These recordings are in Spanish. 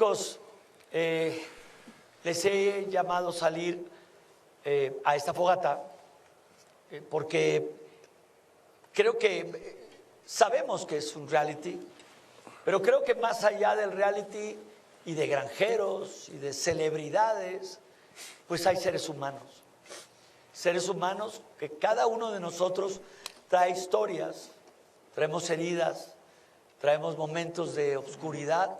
chicos, les he llamado salir a esta fogata porque creo que sabemos que es un reality, pero creo que más allá del reality y de granjeros y de celebridades, pues hay seres humanos. Seres humanos que cada uno de nosotros trae historias, traemos heridas, traemos momentos de oscuridad,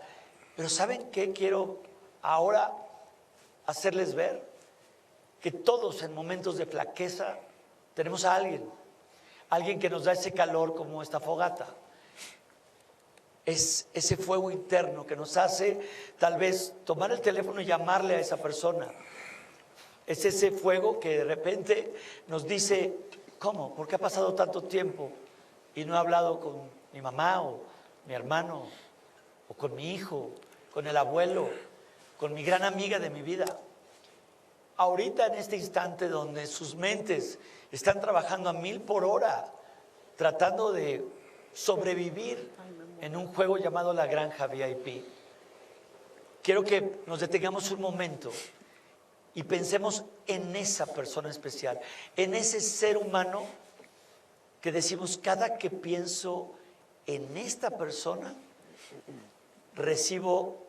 pero ¿saben qué quiero ahora hacerles ver? Que todos en momentos de flaqueza tenemos a alguien que nos da ese calor como esta fogata. Es ese fuego interno que nos hace tal vez tomar el teléfono y llamarle a esa persona. Es ese fuego que de repente nos dice, ¿cómo? ¿Por qué ha pasado tanto tiempo y no he hablado con mi mamá o mi hermano o con mi hijo, con el abuelo, con mi gran amiga de mi vida? Ahorita en este instante donde sus mentes están trabajando a 1000 por hora, tratando de sobrevivir en un juego llamado La Granja VIP. Quiero que nos detengamos un momento y pensemos en esa persona especial, en ese ser humano que decimos, cada que pienso en esta persona, recibo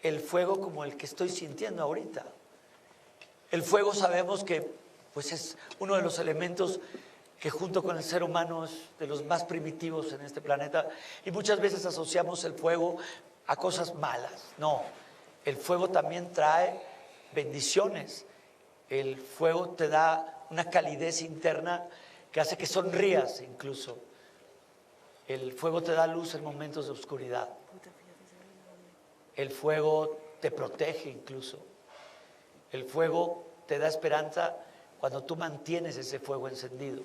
el fuego como el que estoy sintiendo ahorita. El fuego sabemos que pues, es uno de los elementos que junto con el ser humano es de los más primitivos en este planeta, y muchas veces asociamos el fuego a cosas malas. No, el fuego también trae bendiciones. El fuego te da una calidez interna que hace que sonrías incluso. El fuego te da luz en momentos de oscuridad. El fuego te protege incluso. El fuego te da esperanza cuando tú mantienes ese fuego encendido.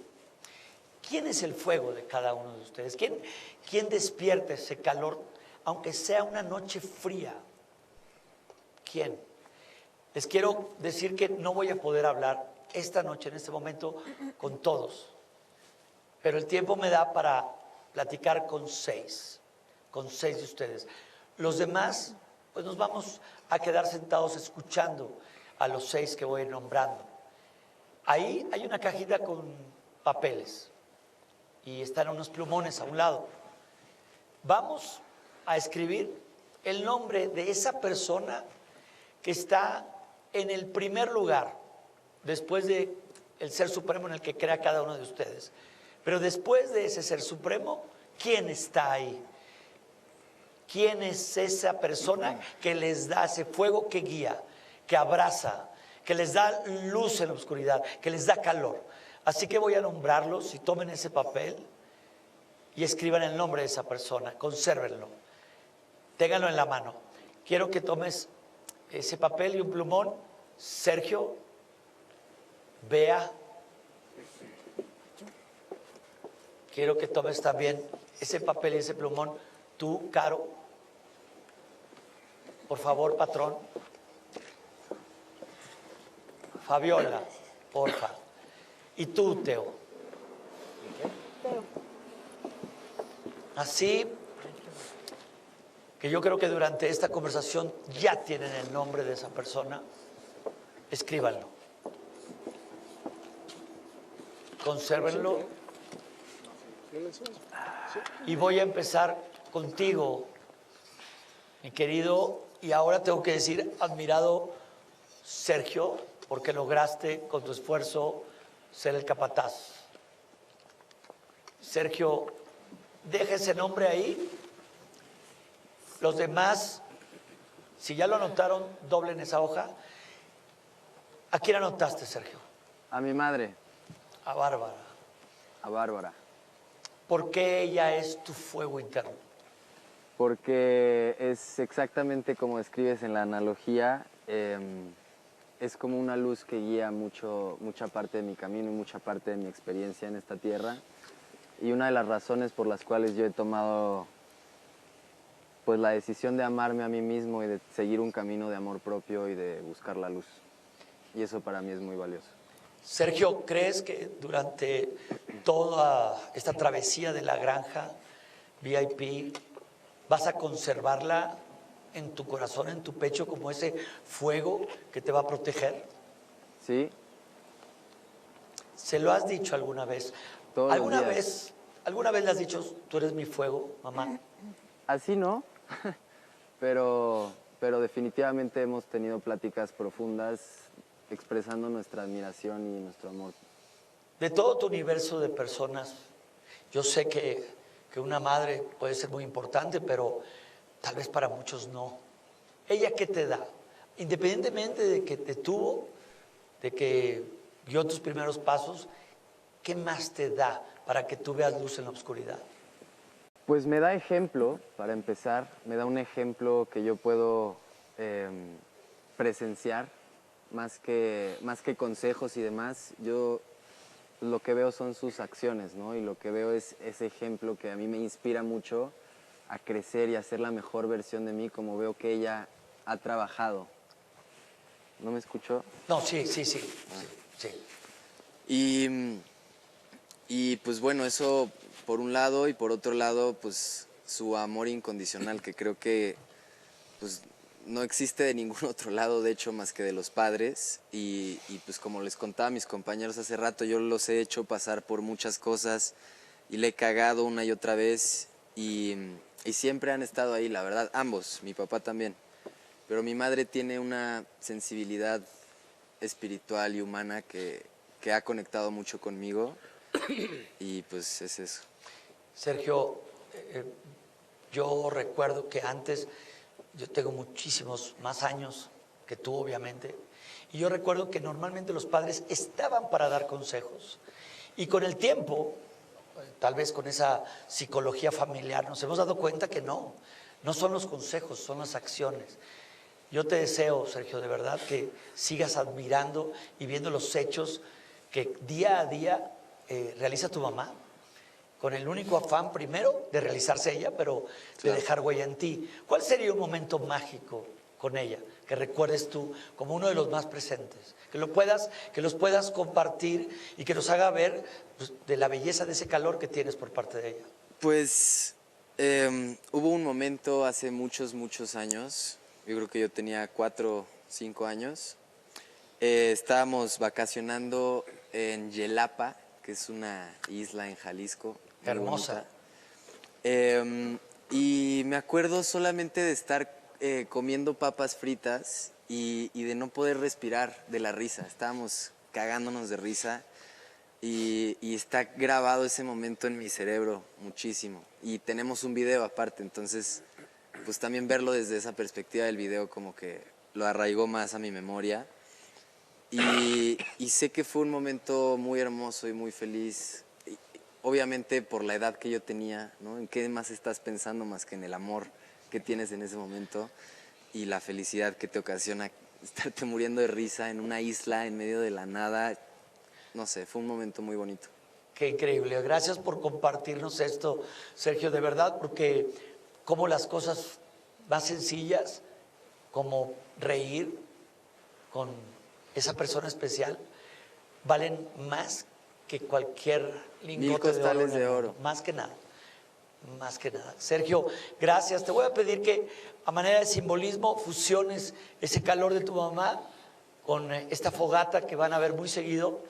¿Quién es el fuego de cada uno de ustedes? ¿Quién despierta ese calor, aunque sea una noche fría? ¿Quién? Les quiero decir que no voy a poder hablar esta noche, en este momento, con todos. Pero el tiempo me da para platicar con seis de ustedes. Los demás, pues nos vamos a quedar sentados escuchando a los 6 que voy nombrando. Ahí hay una cajita con papeles y están unos plumones a un lado. Vamos a escribir el nombre de esa persona que está en el primer lugar, después de el Ser Supremo en el que crea cada uno de ustedes. Pero después de ese Ser Supremo, ¿quién está ahí? ¿Quién es esa persona que les da ese fuego que guía, que abraza, que les da luz en la oscuridad, que les da calor? Así que voy a nombrarlos y tomen ese papel y escriban el nombre de esa persona, consérvenlo, ténganlo en la mano. Quiero que tomes ese papel y un plumón. Sergio, Bea, quiero que tomes también ese papel y ese plumón. Tú, Caro, por favor, patrón. Fabiola, porfa. Y tú, Teo. Así que yo creo que durante esta conversación ya tienen el nombre de esa persona. Escríbanlo. Consérvenlo. Y voy a empezar contigo, mi querido, y ahora tengo que decir, admirado Sergio, porque lograste con tu esfuerzo ser el capataz. Sergio, deja ese nombre ahí. Los demás, si ya lo anotaron, doblen esa hoja. ¿A quién anotaste, Sergio? A mi madre. A Bárbara. A Bárbara. ¿Por qué ella es tu fuego interno? Porque es exactamente como describes en la analogía. Es como una luz que guía mucha parte de mi camino y mucha parte de mi experiencia en esta tierra. Y una de las razones por las cuales yo he tomado pues, la decisión de amarme a mí mismo y de seguir un camino de amor propio y de buscar la luz. Y eso para mí es muy valioso. Sergio, ¿crees que durante toda esta travesía de la granja VIP vas a conservarla en tu corazón, en tu pecho, como ese fuego que te va a proteger? Sí, ¿Se lo has dicho alguna vez? todos los días. ¿Alguna vez le has dicho, tú eres mi fuego, mamá? Así no, pero definitivamente hemos tenido pláticas profundas expresando nuestra admiración y nuestro amor. De todo tu universo de personas, yo sé que una madre puede ser muy importante, pero tal vez para muchos no. ¿Ella qué te da? Independientemente de que te tuvo, de que guió tus primeros pasos, ¿qué más te da para que tú veas luz en la oscuridad? Pues me da ejemplo, para empezar, me da un ejemplo que yo puedo presenciar, más que consejos y demás. Yo lo que veo son sus acciones, ¿no? Y lo que veo es ese ejemplo que a mí me inspira mucho a crecer y a ser la mejor versión de mí, como veo que ella ha trabajado. ¿No me escuchó? No, sí. Y pues bueno, eso por un lado, y por otro lado, pues su amor incondicional, que creo que pues no existe de ningún otro lado, de hecho, más que de los padres. Y pues como les contaba a mis compañeros hace rato, yo los he hecho pasar por muchas cosas y le he cagado una y otra vez y siempre han estado ahí, la verdad, ambos, mi papá también. Pero mi madre tiene una sensibilidad espiritual y humana que ha conectado mucho conmigo y pues es eso. Sergio, yo recuerdo que antes, yo tengo muchísimos más años que tú, obviamente, y yo recuerdo que normalmente los padres estaban para dar consejos. Y con el tiempo, tal vez con esa psicología familiar, nos hemos dado cuenta que no son los consejos, son las acciones. Yo te deseo, Sergio, de verdad, que sigas admirando y viendo los hechos que día a día realiza tu mamá, con el único afán, primero, de realizarse ella, pero de dejar huella en ti. ¿Cuál sería un momento mágico con ella que recuerdes tú como uno de los más presentes? Que los puedas compartir y que nos haga ver pues, de la belleza de ese calor que tienes por parte de ella. Pues hubo un momento hace muchos años, yo creo que yo tenía 4 o 5 años, estábamos vacacionando en Yelapa, que es una isla en Jalisco. Hermosa. Y me acuerdo solamente de estar comiendo papas fritas y de no poder respirar de la risa. Estábamos cagándonos de risa y está grabado ese momento en mi cerebro muchísimo. Y tenemos un video aparte, entonces pues también verlo desde esa perspectiva del video como que lo arraigó más a mi memoria. Y sé que fue un momento muy hermoso y muy feliz. Obviamente por la edad que yo tenía, ¿no? ¿En qué más estás pensando más que en el amor que tienes en ese momento y la felicidad que te ocasiona estarte muriendo de risa en una isla en medio de la nada? No sé, fue un momento muy bonito. Qué increíble. Gracias por compartirnos esto, Sergio, de verdad, porque como las cosas más sencillas, como reír con esa persona especial, valen más que cualquier lingote costales de oro. Más que nada. Más que nada. Sergio, gracias. Te voy a pedir que a manera de simbolismo fusiones ese calor de tu mamá con esta fogata que van a ver muy seguido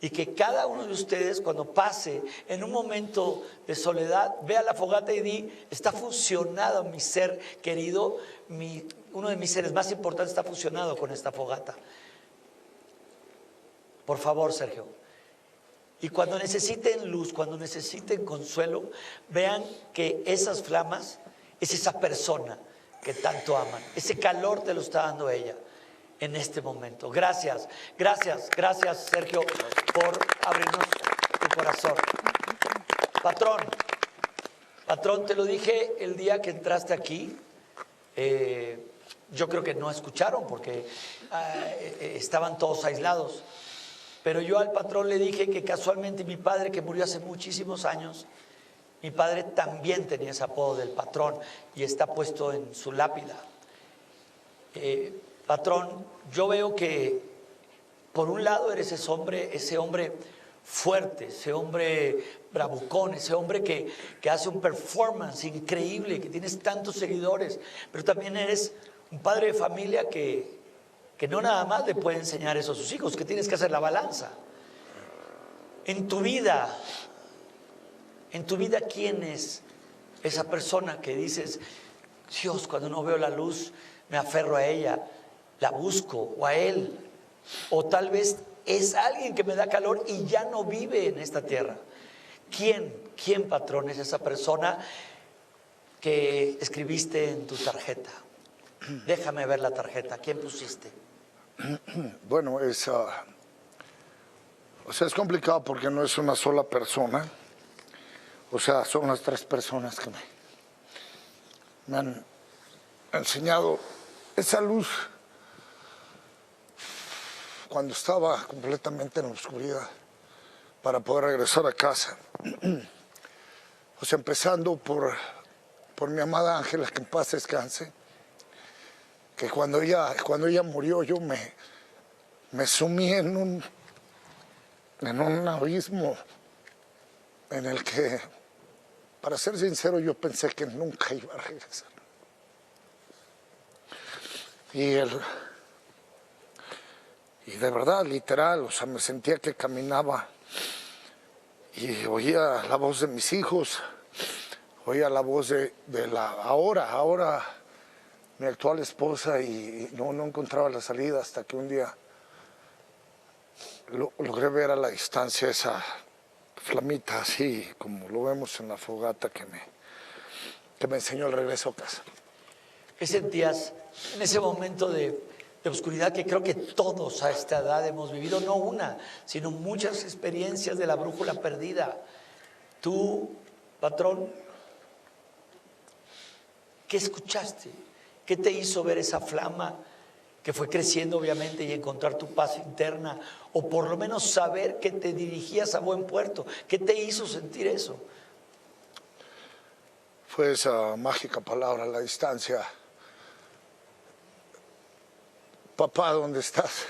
y que cada uno de ustedes cuando pase en un momento de soledad vea la fogata y di, está fusionado mi ser querido, uno de mis seres más importantes está fusionado con esta fogata. Por favor, Sergio. Y cuando necesiten luz, cuando necesiten consuelo, vean que esas flamas es esa persona que tanto aman. Ese calor te lo está dando ella en este momento. Gracias, Sergio, por abrirnos tu corazón. Patrón, te lo dije el día que entraste aquí. Yo creo que no escucharon porque estaban todos aislados. Pero yo al patrón le dije que casualmente mi padre, que murió hace muchísimos años, mi padre también tenía ese apodo del patrón y está puesto en su lápida. Patrón, yo veo que por un lado eres ese hombre fuerte, ese hombre bravucón, ese hombre que hace un performance increíble, que tienes tantos seguidores, pero también eres un padre de familia que no nada más le puede enseñar eso a sus hijos, que tienes que hacer la balanza. En tu vida, ¿quién es esa persona que dices, Dios, cuando no veo la luz, me aferro a ella, la busco, o a él? O tal vez es alguien que me da calor y ya no vive en esta tierra. ¿Quién, patrón, es esa persona que escribiste en tu tarjeta? Déjame ver la tarjeta. ¿Quién pusiste? Bueno, o sea, es complicado porque no es una sola persona. O sea, son las 3 personas que me han enseñado esa luz cuando estaba completamente en la oscuridad para poder regresar a casa. O sea, empezando por mi amada Ángela, que en paz descanse, que cuando ella murió yo me sumí en un abismo en el que, para ser sincero, yo pensé que nunca iba a regresar. Y de verdad, literal, o sea, me sentía que caminaba y oía la voz de mis hijos, oía la voz de la ahora mi actual esposa, y no encontraba la salida hasta que un día logré ver a la distancia esa flamita, así como lo vemos en la fogata que me enseñó el regreso a casa. ¿Qué sentías en ese momento de oscuridad que creo que todos a esta edad hemos vivido? No una, sino muchas experiencias de la brújula perdida. Tú, patrón, ¿qué escuchaste? ¿Qué te hizo ver esa flama que fue creciendo, obviamente, y encontrar tu paz interna? O por lo menos saber que te dirigías a buen puerto. ¿Qué te hizo sentir eso? Fue esa mágica palabra, la distancia. Papá, ¿dónde estás?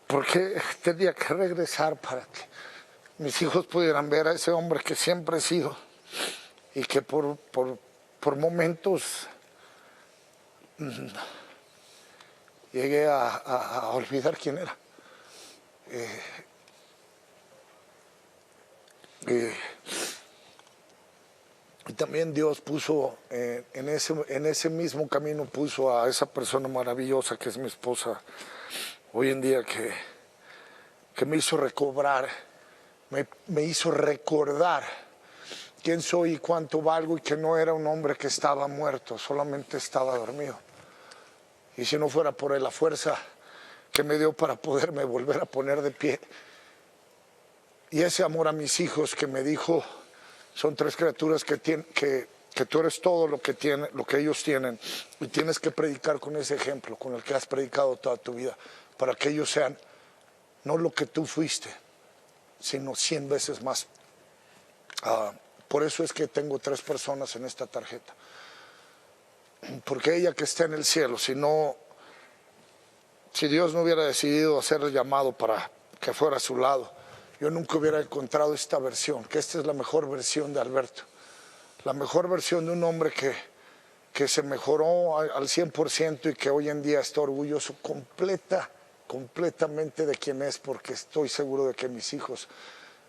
Porque tenía que regresar para que mis hijos pudieran ver a ese hombre que siempre he sido y que por momentos llegué a olvidar quién era. Y también Dios puso en ese mismo camino, puso a esa persona maravillosa que es mi esposa hoy en día, que me hizo recobrar, me hizo recordar quién soy y cuánto valgo, y que no era un hombre que estaba muerto, solamente estaba dormido. Y si no fuera por él, la fuerza que me dio para poderme volver a poner de pie, y ese amor a mis hijos que me dijo, son 3 criaturas que tú eres todo lo que ellos tienen, y tienes que predicar con ese ejemplo con el que has predicado toda tu vida, para que ellos sean no lo que tú fuiste, sino 100 veces más. Por eso es que tengo 3 personas en esta tarjeta, porque ella que está en el cielo, si Dios no hubiera decidido hacer el llamado para que fuera a su lado, yo nunca hubiera encontrado esta versión, que esta es la mejor versión de Alberto, la mejor versión de un hombre que se mejoró al 100% y que hoy en día está orgulloso completamente de quien es, porque estoy seguro de que mis hijos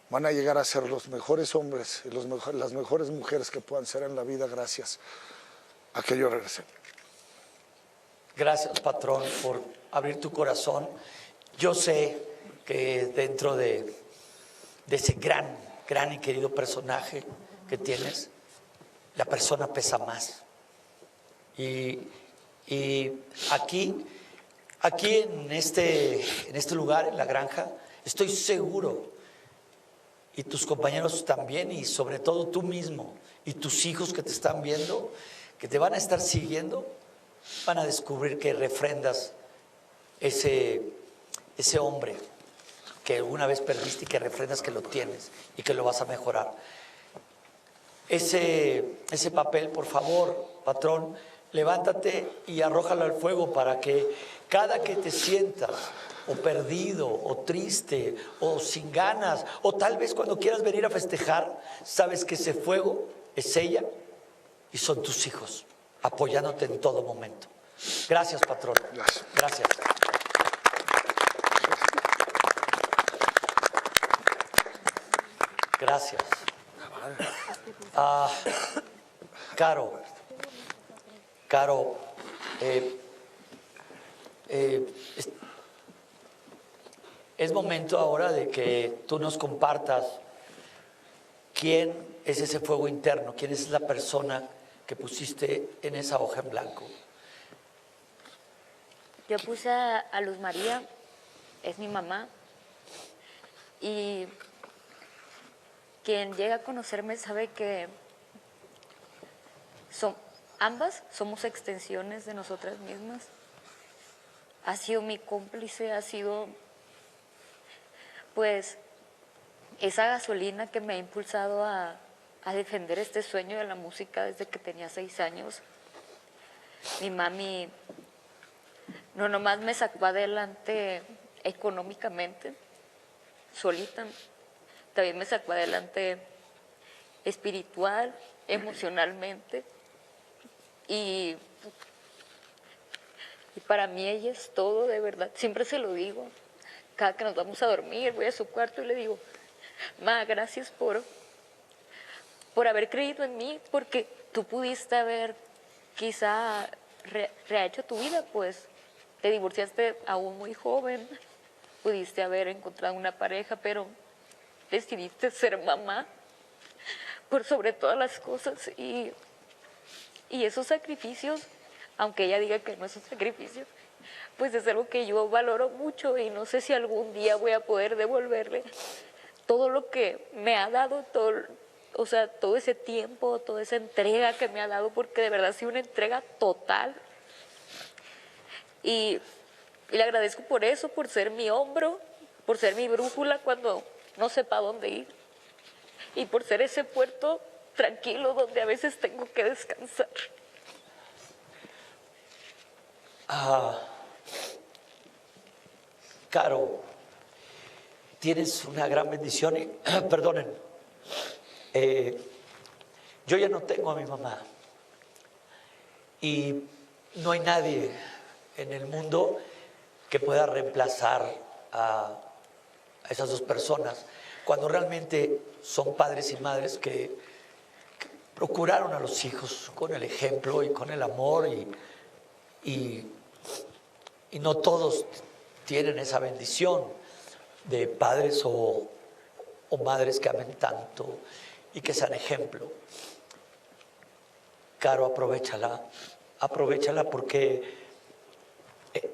van a llegar a ser los mejores hombres y las mejores mujeres que puedan ser en la vida, gracias a que yo regresé. Gracias, patrón, por abrir tu corazón. Yo sé que dentro de ese gran y querido personaje que tienes, la persona pesa más. Y aquí en este lugar, en la granja, estoy seguro, y tus compañeros también, y sobre todo tú mismo y tus hijos que te están viendo, que te van a estar siguiendo, van a descubrir que refrendas ese hombre que alguna vez perdiste, y que refrendas que lo tienes y que lo vas a mejorar. Ese papel, por favor, patrón, levántate y arrójalo al fuego, para que cada que te sientas o perdido, o triste, o sin ganas, o tal vez cuando quieras venir a festejar, sabes que ese fuego es ella y son tus hijos, apoyándote en todo momento. Gracias, patrón. Gracias. Gracias. Gracias. Ah, Caro, es momento ahora de que tú nos compartas quién es ese fuego interno, quién es la persona que pusiste en esa hoja en blanco. Yo puse a Luz María, es mi mamá, y quien llega a conocerme sabe que ambas somos extensiones de nosotras mismas. Ha sido mi cómplice, ha sido pues esa gasolina que me ha impulsado a defender este sueño de la música desde que tenía 6 años. Mi mami no nomás me sacó adelante económicamente, solita, también me sacó adelante espiritual, emocionalmente, y para mí ella es todo, de verdad. Siempre se lo digo, cada que nos vamos a dormir, voy a su cuarto y le digo, ma, gracias por haber creído en mí, porque tú pudiste haber quizá rehecho tu vida, pues te divorciaste aún muy joven, pudiste haber encontrado una pareja, pero decidiste ser mamá por sobre todas las cosas, y esos sacrificios, aunque ella diga que no es un sacrificio, pues es algo que yo valoro mucho y no sé si algún día voy a poder devolverle todo lo que me ha dado, todo ese tiempo, toda esa entrega que me ha dado, porque de verdad ha sido una entrega total. Y le agradezco por eso, por ser mi hombro, por ser mi brújula cuando no sepa dónde ir, y por ser ese puerto tranquilo donde a veces tengo que descansar. Caro, tienes una gran bendición y, perdonen, yo ya no tengo a mi mamá y no hay nadie en el mundo que pueda reemplazar a esas dos personas, cuando realmente son padres y madres que procuraron a los hijos con el ejemplo y con el amor, y no todos tienen esa bendición de padres o madres que amen tanto y que sean ejemplo. Caro, aprovechala porque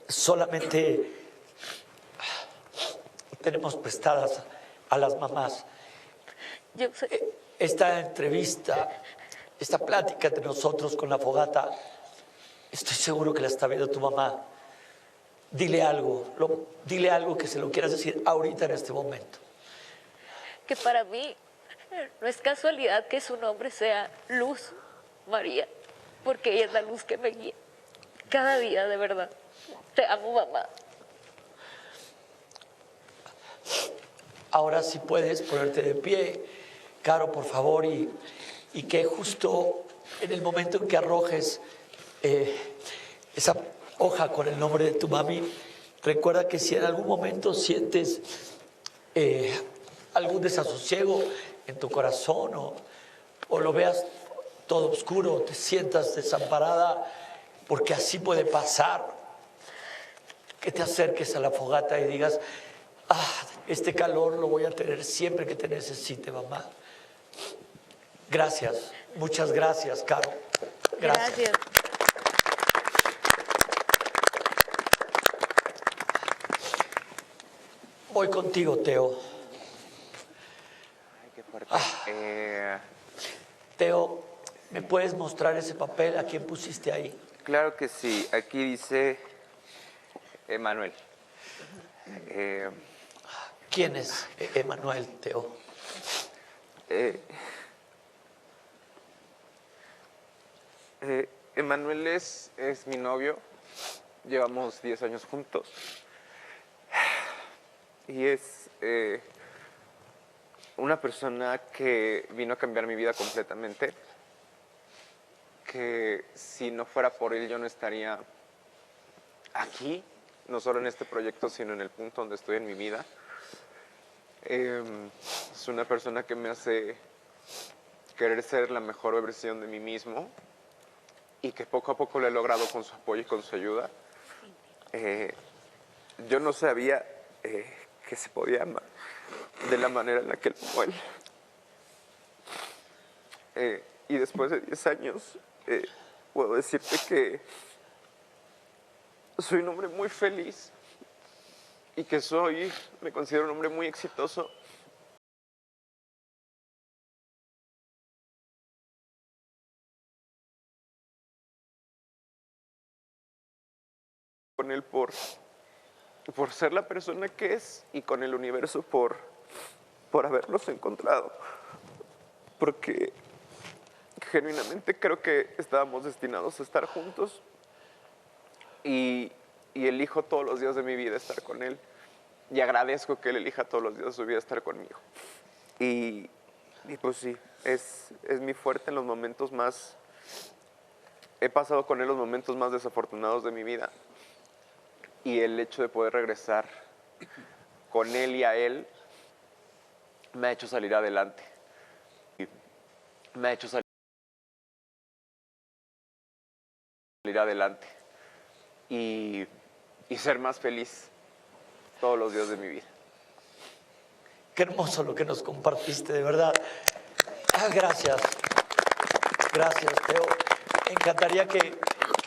solamente tenemos prestadas a las mamás. Yo sé. Esta entrevista, esta plática entre nosotros con la fogata, estoy seguro que la está viendo tu mamá. Dile algo que se lo quieras decir ahorita en este momento. Que para mí no es casualidad que su nombre sea Luz María, porque ella es la luz que me guía cada día, de verdad. Te amo, mamá. Ahora sí puedes ponerte de pie, Caro, por favor, y que justo en el momento en que arrojes esa hoja con el nombre de tu mami, recuerda que si en algún momento sientes algún desasosiego en tu corazón, o lo veas todo oscuro, te sientas desamparada, porque así puede pasar, que te acerques a la fogata y digas, este calor lo voy a tener siempre que te necesite, mamá. Gracias, muchas gracias, Caro. Gracias. Voy contigo, Teo. Ay, qué fuerte. Teo, ¿me puedes mostrar ese papel? ¿A quién pusiste ahí? Claro que sí. Aquí dice Emanuel. ¿Quién es Emanuel, Teo? Emanuel es mi novio. Llevamos 10 años juntos. y es una persona que vino a cambiar mi vida completamente, que si no fuera por él yo no estaría aquí, no solo en este proyecto, sino en el punto donde estoy en mi vida. Es una persona que me hace querer ser la mejor versión de mí mismo y que poco a poco lo he logrado con su apoyo y con su ayuda. Yo no sabía que se podía amar de la manera en la que lo amó él. Y después de 10 años, puedo decirte que soy un hombre muy feliz y que me considero un hombre muy exitoso. Con él por ser la persona que es y con el universo por habernos encontrado. Porque genuinamente creo que estábamos destinados a estar juntos y elijo todos los días de mi vida estar con él y agradezco que él elija todos los días de su vida estar conmigo. Y pues sí, es mi fuerte en los momentos más... He pasado con él los momentos más desafortunados de mi vida. Y el hecho de poder regresar con él y a él me ha hecho salir adelante. Me ha hecho salir adelante. Y ser más feliz todos los días de mi vida. Qué hermoso lo que nos compartiste, de verdad. Gracias. Gracias, Teo. Me encantaría que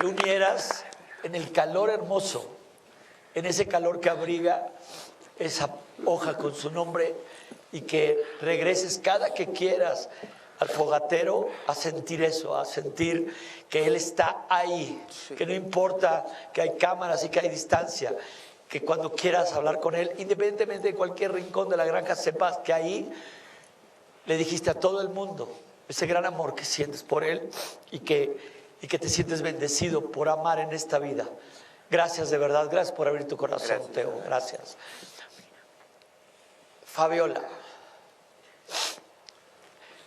unieras en el calor hermoso, en ese calor que abriga esa hoja con su nombre y que regreses cada que quieras al fogatero a sentir eso, a sentir que él está ahí, que no importa que hay cámaras y que hay distancia, que cuando quieras hablar con él, independientemente de cualquier rincón de la granja, sepas que ahí le dijiste a todo el mundo ese gran amor que sientes por él y que te sientes bendecido por amar en esta vida. Gracias, de verdad, gracias por abrir tu corazón, gracias. Teo, gracias.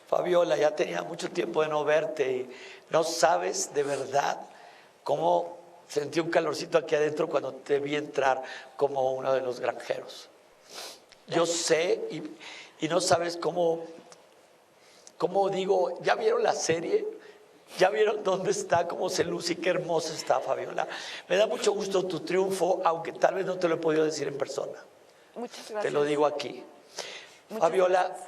Fabiola, ya tenía mucho tiempo de no verte y no sabes de verdad cómo sentí un calorcito aquí adentro cuando te vi entrar como uno de los granjeros. Yo sé y no sabes cómo digo, ¿ya vieron la serie? ¿Ya vieron dónde está, cómo se luce y qué hermosa está Fabiola? Me da mucho gusto tu triunfo, aunque tal vez no te lo he podido decir en persona. Muchas gracias. Te lo digo aquí. Muchas Fabiola, gracias.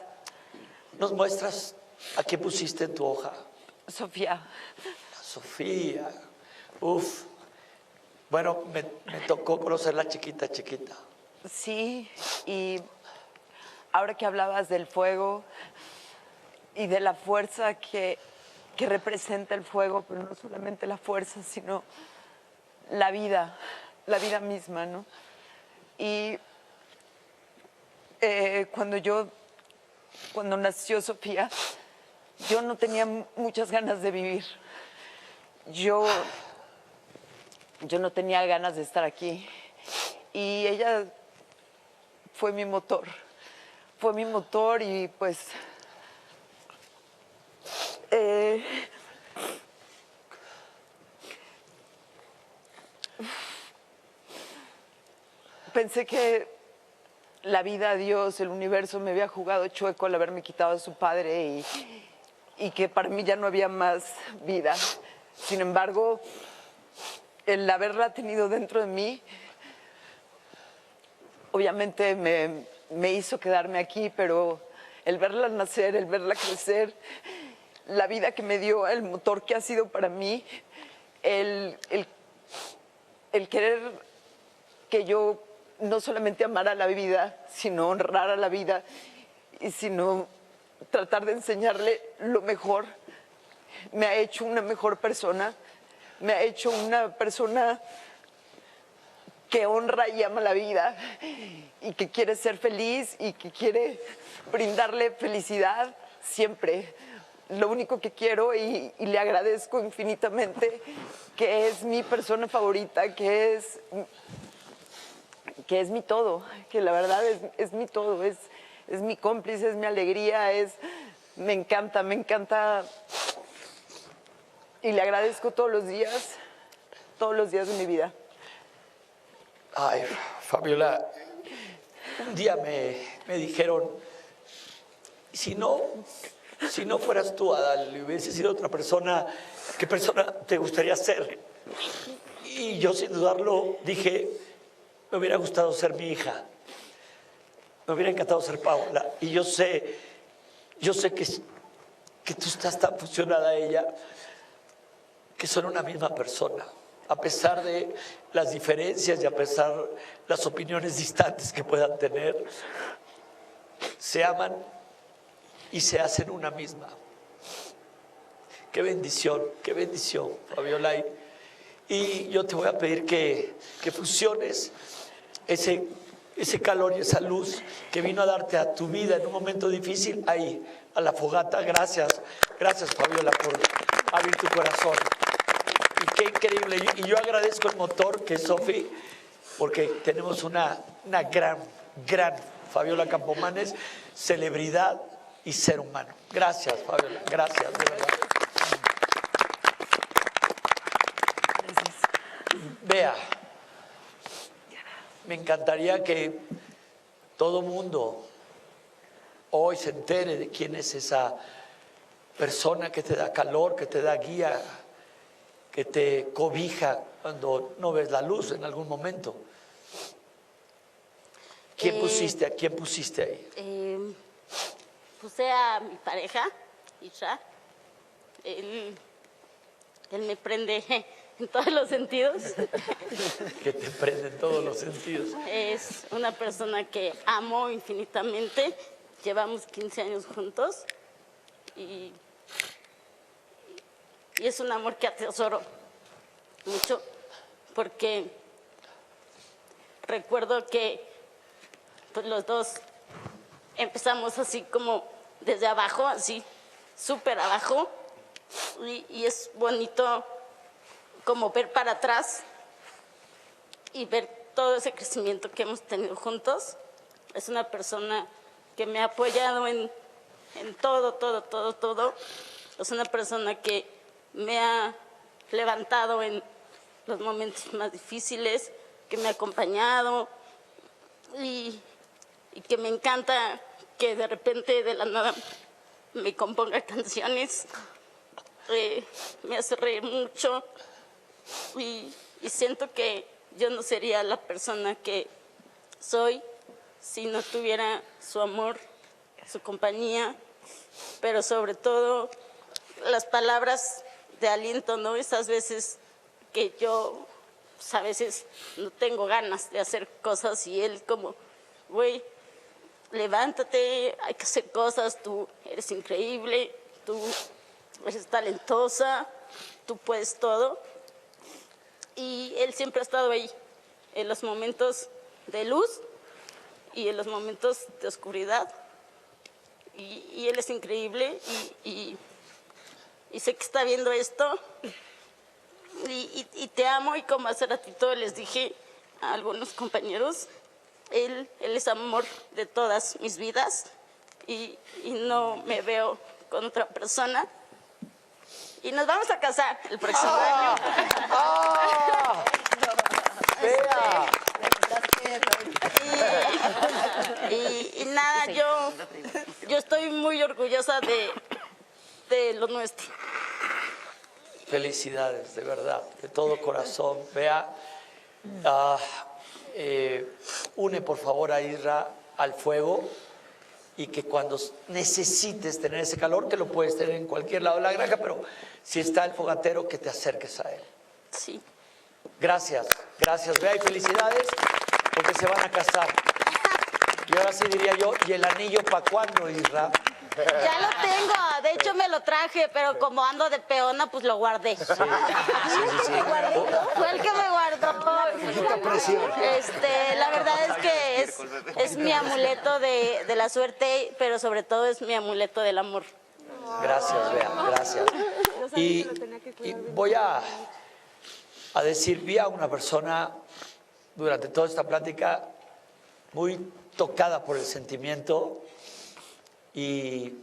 ¿nos muestras a qué pusiste en tu hoja? Sofía. Sofía. Uf. Bueno, me tocó conocerla chiquita. Sí, y ahora que hablabas del fuego y de la fuerza que representa el fuego, pero no solamente la fuerza, sino la vida misma, ¿no? Y cuando nació Sofía, yo no tenía muchas ganas de vivir. Yo no tenía ganas de estar aquí. Y ella fue mi motor. Fue mi motor y pues... pensé que la vida, Dios, el universo me había jugado chueco al haberme quitado a su padre y que para mí ya no había más vida. Sin embargo, el haberla tenido dentro de mí, obviamente me hizo quedarme aquí, pero el verla nacer, el verla crecer, la vida que me dio, el motor que ha sido para mí, el querer que yo no solamente amara la vida, sino honrara la vida, y sino tratar de enseñarle lo mejor, me ha hecho una mejor persona, me ha hecho una persona que honra y ama la vida y que quiere ser feliz y que quiere brindarle felicidad siempre. Lo único que quiero y le agradezco infinitamente, que es mi persona favorita, que que es mi todo, que la verdad es mi todo, es mi cómplice, es mi alegría, me encanta. Y le agradezco todos los días de mi vida. Ay, Fabiola, un día me dijeron, si no fueras tú, Adal, y hubiese sido otra persona, ¿qué persona te gustaría ser? Y yo sin dudarlo dije, me hubiera gustado ser mi hija, me hubiera encantado ser Paola. Y yo sé que tú estás tan fusionada a ella, que son una misma persona, a pesar de las diferencias y a pesar de las opiniones distantes que puedan tener, se aman y se hacen una misma. Qué bendición, Fabiola. Y yo te voy a pedir que fusiones ese calor y esa luz que vino a darte a tu vida en un momento difícil, ahí, a la fogata. Gracias, Fabiola, por abrir tu corazón. Y qué increíble. Y yo agradezco el motor que es Sofi, porque tenemos una gran Fabiola Campomanes, celebridad y ser humano. Gracias, Fabiola. Gracias, de verdad. Vea, me encantaría que todo mundo hoy se entere de quién es esa persona que te da calor, que te da guía, que te cobija cuando no ves la luz en algún momento. ¿A quién pusiste ahí? Puse a mi pareja, Isra. Él me prende en todos los sentidos. Que te prende en todos los sentidos. Es una persona que amo infinitamente. Llevamos 15 años juntos y es un amor que atesoro mucho, porque recuerdo que pues, los dos empezamos así como desde abajo, así súper abajo, y es bonito como ver para atrás y ver todo ese crecimiento que hemos tenido juntos. Es una persona que me ha apoyado en todo. Es una persona que me ha levantado en los momentos más difíciles, que me ha acompañado y que me encanta que de repente de la nada me componga canciones. Me hace reír mucho y siento que yo no sería la persona que soy si no tuviera su amor, su compañía, pero sobre todo las palabras de aliento, ¿no? Esas veces que yo, pues, a veces no tengo ganas de hacer cosas y él como, güey, levántate, hay que hacer cosas, tú eres increíble, tú eres talentosa, tú puedes todo. Y él siempre ha estado ahí, en los momentos de luz y en los momentos de oscuridad. Y él es increíble y sé que está viendo esto. Y te amo, y como hace ratito les dije a algunos compañeros, él es amor de todas mis vidas y no me veo con otra persona. Y nos vamos a casar el próximo año. ¡Vea! Y nada, yo estoy muy orgullosa de lo nuestro. Felicidades, de verdad, de todo corazón. Vea, une por favor a Isra al fuego, y que cuando necesites tener ese calor, que lo puedes tener en cualquier lado de la granja, pero si está el fogatero, que te acerques a él. Sí. Gracias, Bea, y felicidades, porque se van a casar. Y ahora sí diría yo, ¿y el anillo para cuándo, Isra? Ya lo tengo, de hecho me lo traje, pero como ando de peona, pues lo guardé. Sí. Fue el que me guardó. La verdad es que es mi amuleto de la suerte, pero sobre todo es mi amuleto del amor. Gracias, Bea, gracias. Y voy a decir, vi a una persona durante toda esta plática muy tocada por el sentimiento y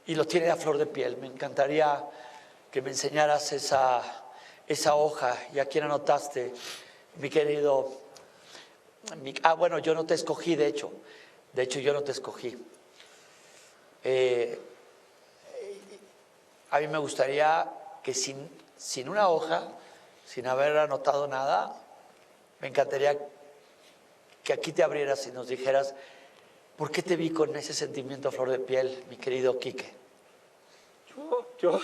lo tiene a flor de piel. Me encantaría que me enseñaras esa hoja. ¿Y a quién anotaste, mi querido? Bueno, yo no te escogí, de hecho. De hecho, yo no te escogí. A mí me gustaría que sin una hoja, sin haber anotado nada, me encantaría que aquí te abrieras y nos dijeras por qué te vi con ese sentimiento a flor de piel, mi querido Quique. Yo.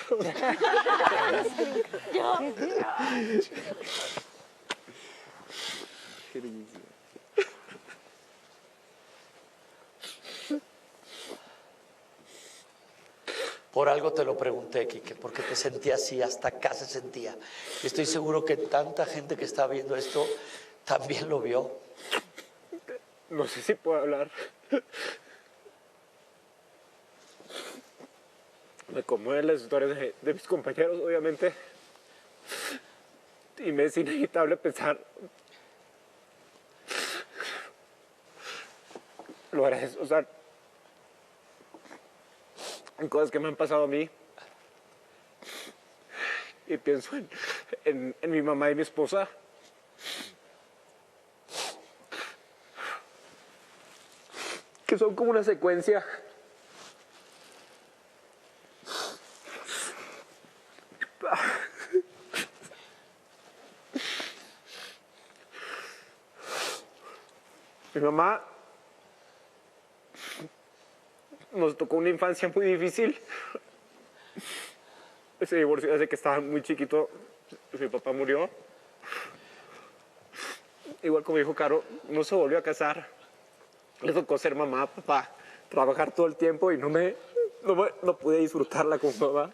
Por algo te lo pregunté, Quique, porque te sentía así, hasta acá se sentía. Y estoy seguro que tanta gente que está viendo esto también lo vio. No sé si puedo hablar. Me conmueven las historias de mis compañeros, obviamente. Y me es inevitable pensar. Lo agradezco, o sea, en cosas que me han pasado a mí. Y pienso en mi mamá y mi esposa. Que son como una secuencia. Mi mamá nos tocó una infancia muy difícil. Se divorció desde que estaba muy chiquito. Mi papá murió. Igual como dijo Caro, no se volvió a casar. Le tocó ser mamá, papá, trabajar todo el tiempo y no pude disfrutarla como mamá.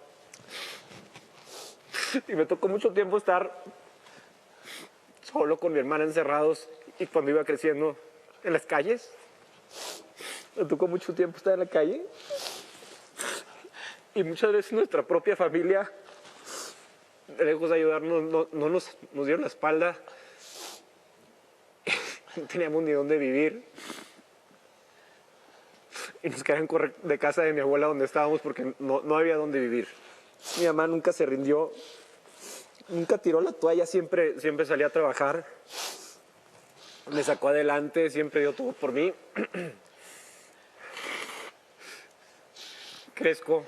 Y me tocó mucho tiempo estar solo con mi hermana encerrados y cuando iba creciendo en las calles. Me tocó mucho tiempo estar en la calle. Y muchas veces nuestra propia familia, lejos de ayudarnos, nos dieron la espalda. No teníamos ni dónde vivir. Y nos quedaron correr de casa de mi abuela donde estábamos porque no había dónde vivir. Mi mamá nunca se rindió, nunca tiró la toalla, siempre salía a trabajar. Me sacó adelante, siempre dio todo por mí. Crezco,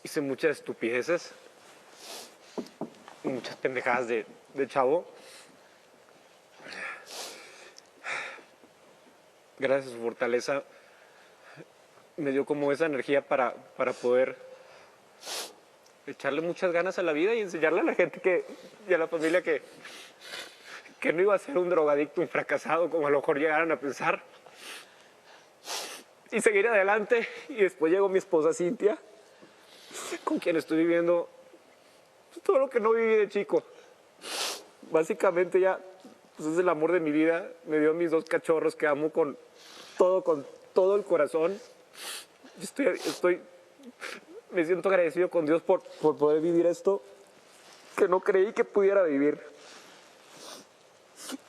hice muchas estupideces, muchas pendejadas de chavo. Gracias a su fortaleza me dio como esa energía para poder echarle muchas ganas a la vida y enseñarle a la gente y a la familia que no iba a ser un drogadicto, un fracasado, como a lo mejor llegaron a pensar. Y seguir adelante. Y después llegó mi esposa Cintia, con quien estoy viviendo todo lo que no viví de chico. Básicamente ya pues es el amor de mi vida. Me dio mis 2 cachorros que amo con todo el corazón. Me siento agradecido con Dios por poder vivir esto que no creí que pudiera vivir.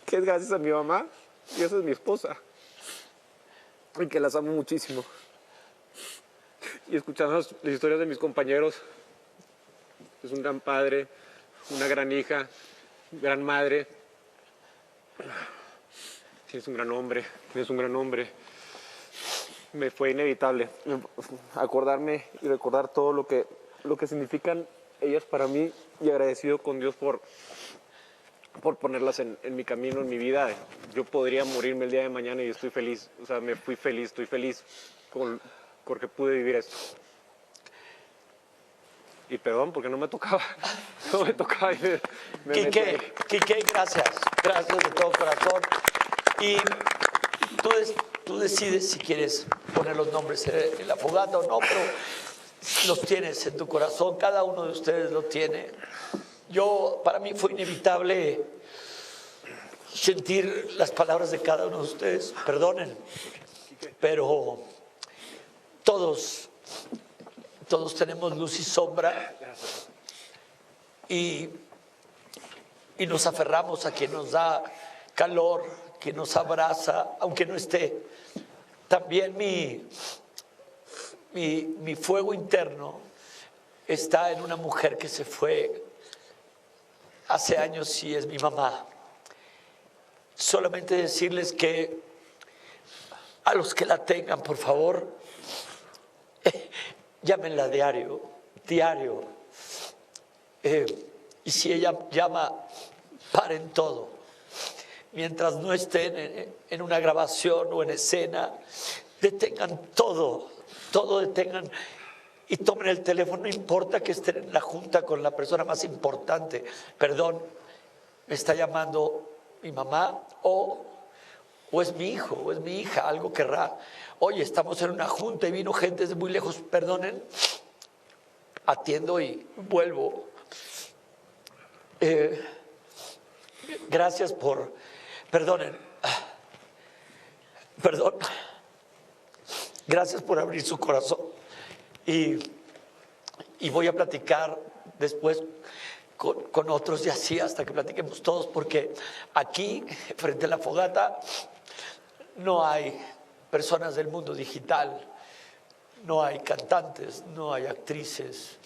Que es gracias a mi mamá y esa es mi esposa. Y que las amo muchísimo. Y escuchando las historias de mis compañeros, es un gran padre, una gran hija, gran madre. Tienes un gran hombre, Me fue inevitable acordarme y recordar todo lo que significan ellas para mí y agradecido con Dios por ponerlas en mi camino, en mi vida. Yo podría morirme el día de mañana y estoy feliz. O sea, estoy feliz porque pude vivir esto. Y perdón, porque no me tocaba. Quique, gracias de todo corazón. Y tú decides si quieres poner los nombres en la fogata o no, pero los tienes en tu corazón, cada uno de ustedes lo tiene. Para mí fue inevitable sentir las palabras de cada uno de ustedes, perdonen, pero todos tenemos luz y sombra y nos aferramos a quien nos da calor que nos abraza, aunque no esté. También mi fuego interno está en una mujer que se fue hace años y es mi mamá. Solamente decirles que a los que la tengan, por favor, llámenla diario. Y si ella llama, paren todo. Mientras no estén en una grabación o en escena, detengan todo detengan y tomen el teléfono. No importa que estén en la junta con la persona más importante. Perdón, me está llamando mi mamá o es mi hijo o es mi hija, algo querrá. Oye, estamos en una junta y vino gente de muy lejos, perdonen. Atiendo y vuelvo. Gracias por... Perdonen. Perdón. Gracias por abrir su corazón. Y voy a platicar después con otros y así hasta que platiquemos todos, porque aquí, frente a la fogata, no hay personas del mundo digital, no hay cantantes, no hay actrices,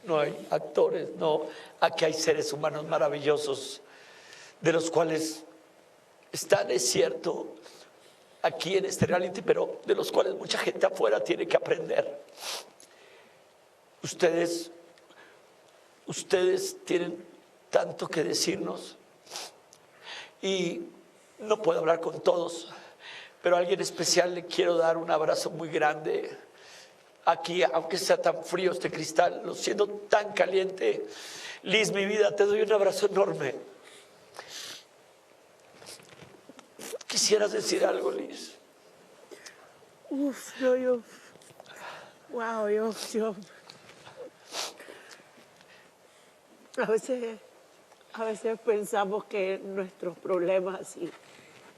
no hay actores, no. Aquí hay seres humanos maravillosos, de los cuales están, es cierto, aquí en este reality, pero de los cuales mucha gente afuera tiene que aprender. Ustedes tienen tanto que decirnos y no puedo hablar con todos, pero a alguien especial le quiero dar un abrazo muy grande. Aquí, aunque sea tan frío este cristal, lo siento tan caliente. Liz, mi vida, te doy un abrazo enorme. ¿Quisieras decir algo, Liz? Wow, yo. A veces pensamos que nuestros problemas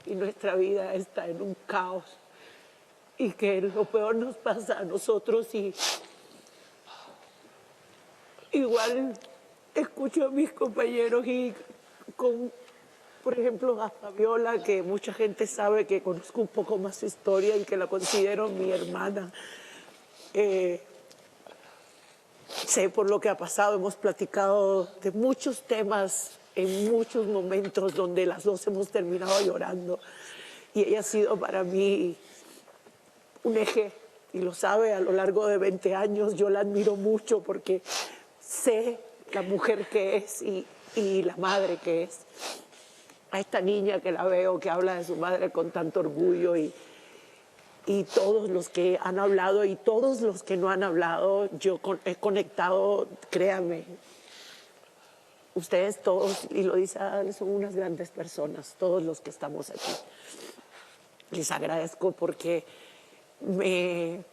y nuestra vida está en un caos y que lo peor nos pasa a nosotros y igual escucho a mis compañeros y por ejemplo, a Fabiola, que mucha gente sabe que conozco un poco más su historia y que la considero mi hermana. Sé por lo que ha pasado, hemos platicado de muchos temas en muchos momentos donde las dos hemos terminado llorando. Y ella ha sido para mí un eje, y lo sabe, a lo largo de 20 años. Yo la admiro mucho porque sé la mujer que es y la madre que es. A esta niña que la veo, que habla de su madre con tanto orgullo y todos los que han hablado y todos los que no han hablado, yo he conectado, créanme, ustedes todos, y lo dice Adal, son unas grandes personas, todos los que estamos aquí. Les agradezco porque me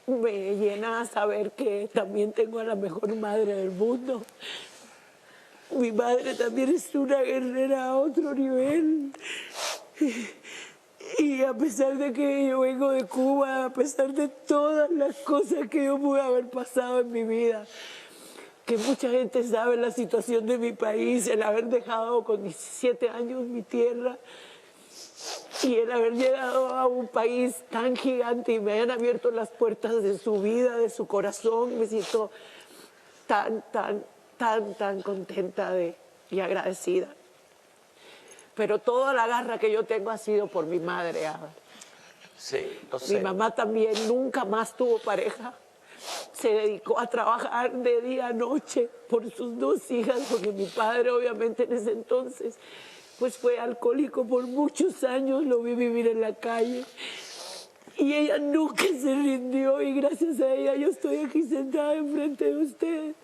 llena saber que también tengo a la mejor madre del mundo. Mi madre también es una guerrera a otro nivel. Y a pesar de que yo vengo de Cuba, a pesar de todas las cosas que yo pude haber pasado en mi vida, que mucha gente sabe la situación de mi país, el haber dejado con 17 años mi tierra y el haber llegado a un país tan gigante y me hayan abierto las puertas de su vida, de su corazón, me siento tan contenta y agradecida. Pero toda la garra que yo tengo ha sido por mi madre, Adal. Sí, lo sé. Mi mamá también nunca más tuvo pareja. Se dedicó a trabajar de día a noche por sus dos hijas, porque mi padre obviamente en ese entonces pues fue alcohólico por muchos años, lo vi vivir en la calle. Y ella nunca se rindió y gracias a ella yo estoy aquí sentada enfrente de ustedes.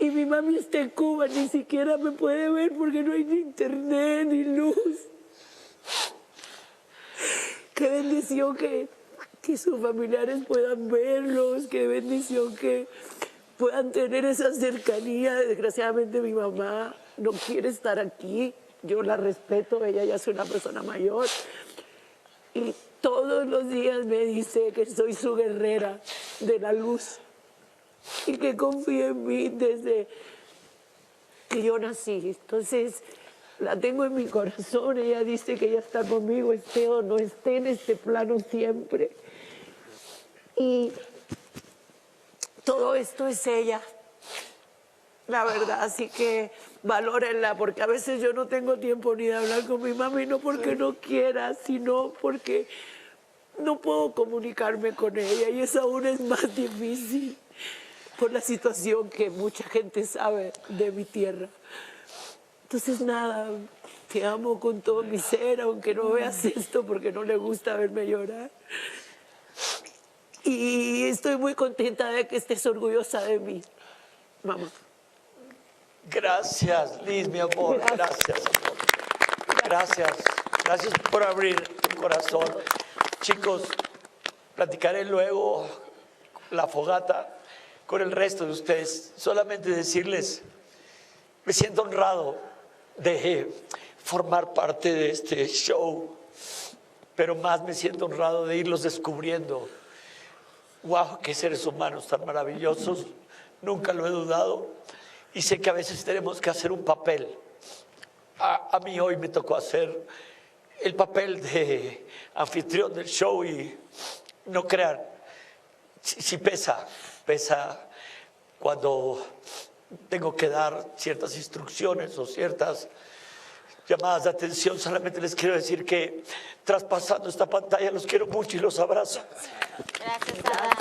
Y mi mami está en Cuba, ni siquiera me puede ver porque no hay ni internet ni luz. Qué bendición que sus familiares puedan verlos, qué bendición que puedan tener esa cercanía. Desgraciadamente mi mamá no quiere estar aquí, yo la respeto, ella ya es una persona mayor. Y todos los días me dice que soy su guerrera de la luz. Y que confíe en mí desde que yo nací. Entonces, La tengo en mi corazón, ella dice que ella está conmigo, esté o no esté en este plano siempre. Y todo esto es ella, la verdad, así que valórenla, porque a veces yo no tengo tiempo ni de hablar con mi mami, no porque no quiera, sino porque no puedo comunicarme con ella y eso aún es más difícil por la situación que mucha gente sabe de mi tierra. Entonces nada, te amo con todo mi ser, aunque no veas esto porque no le gusta verme llorar. Y estoy muy contenta de que estés orgullosa de mí, mamá. Gracias, Liz, mi amor. Gracias, amor. Gracias. Gracias por abrir tu corazón. Chicos, platicaré luego la fogata con el resto de ustedes. Solamente decirles, me siento honrado de formar parte de este show, pero más me siento honrado de irlos descubriendo. ¡Wow! ¡Qué seres humanos tan maravillosos! Nunca lo he dudado y sé que a veces tenemos que hacer un papel. A mí hoy me tocó hacer el papel de anfitrión del show y no crean, sí pesa cuando tengo que dar ciertas instrucciones o ciertas llamadas de atención. Solamente les quiero decir que traspasando esta pantalla los quiero mucho y los abrazo. Gracias, Ada.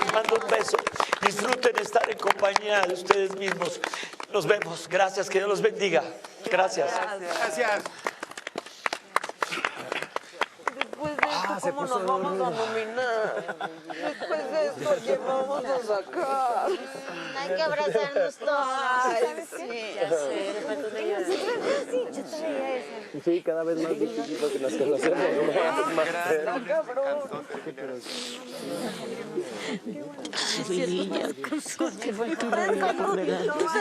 Les mando un beso. Disfruten estar en compañía de ustedes mismos. Nos vemos. Gracias. Que Dios los bendiga. Gracias. Gracias. Después de esto, ¿cómo nos vamos a nominar? Después de esto, ¿a quién vamos a sacar? Hay que abrazarnos todos. Ay, sí. Ya sé, Sí, cada vez más difícil porque nos conocemos más.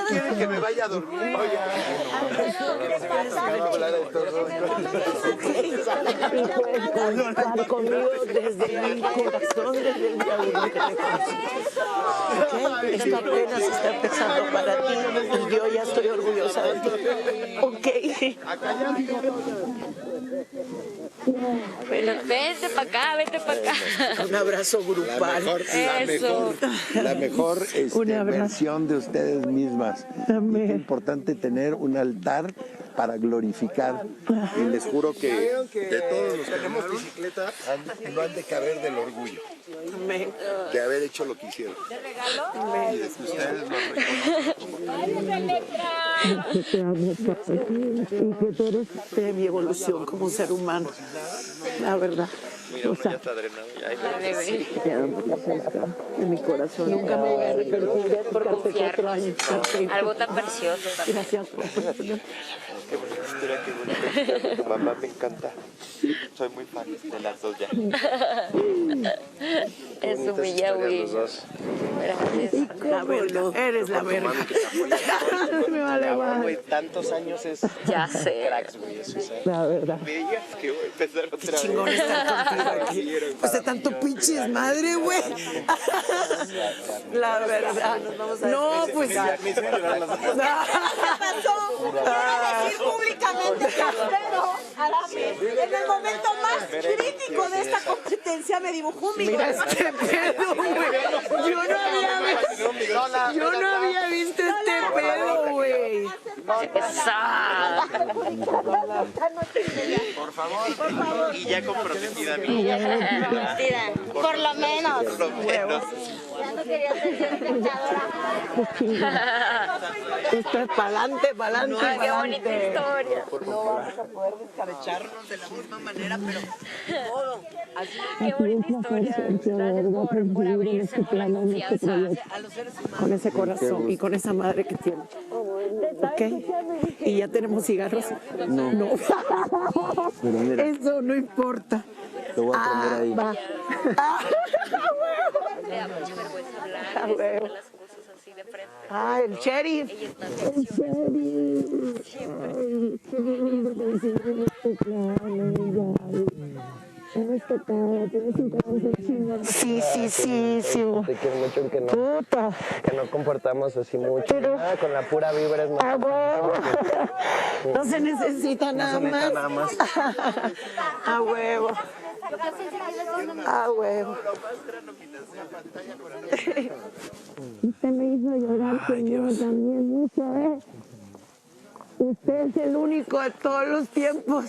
¿Quieren que me vaya a dormir? Estar conmigo desde mi corazón, desde el día uno que te conocí. ¿Ok? Esto apenas está empezando para ti y yo ya estoy orgullosa de ti. ¿Ok? Vente para acá, vente para acá. Un abrazo grupal. La mejor versión de ustedes mismas. Amén. Es importante tener un altar para glorificar. Y les juro que de todos los que tenemos bicicleta, no han de caber del orgullo Amén. de haber hecho lo que hicieron. Y de que ustedes lo reconocen. Que te amo, papá. Y que tú eres parte de mi evolución como ser humano. La verdad. O sea, de mi corazón. Nunca me voy a arrepentir por hace confiar 4 años. algo tan precioso. Gracias por Qué bonita historia, qué bonita historia. Tu mamá me encanta. Soy muy fan de las dos ya. Es su bella güey. Gracias. la verdad. Eres la verga. Me vale más. Tantos años es Ya sé. cracks, güey, eso, ¿sabes? La verdad. Me digas que voy a empezar otra vez. Chingón estar contigo aquí. Pues de tanto pinches madre, güey. La verdad. No, pues. ¿Qué pasó? Quiero decir públicamente que Alfredo Adame, en el momento más crítico de esta competencia, me dibujó un bigote. Mira este pedo, güey. Yo no había visto este pedo, güey. Por favor. Y ya comprometida, amiga. Mentira, por lo menos. Por lo menos. Ya no quería ser espectadora. Esto es pa'lante, pa'lante, Ay, qué bonita pa'lante. historia. No vamos a poder descabecharnos de la misma manera, pero todo. Así Qué bonita historia. Gracias por abrirse con la confianza. a los seres humanos. Con ese corazón y con esa madre que tiene. ¿Ok? ¿Y ya tenemos cigarros? No. Pero mira, Eso no importa. lo voy a prender ahí. Va. Me da mucha vergüenza hablar Ah, y decir huevo. las cosas así de frente. Ah, el sheriff. Ella es más reacciones. Hemos tocado, tienes un corazón chingón. Sí, sí, sí, sí. Te quiero mucho, aunque Puta. que no comportamos así mucho. Pero- Nada, con la pura vibra es más. A huevo. No se necesita nada más. A huevo. A huevo. Usted me hizo llorar, señor, también mucho, ¿eh? Usted es el único de todos los tiempos.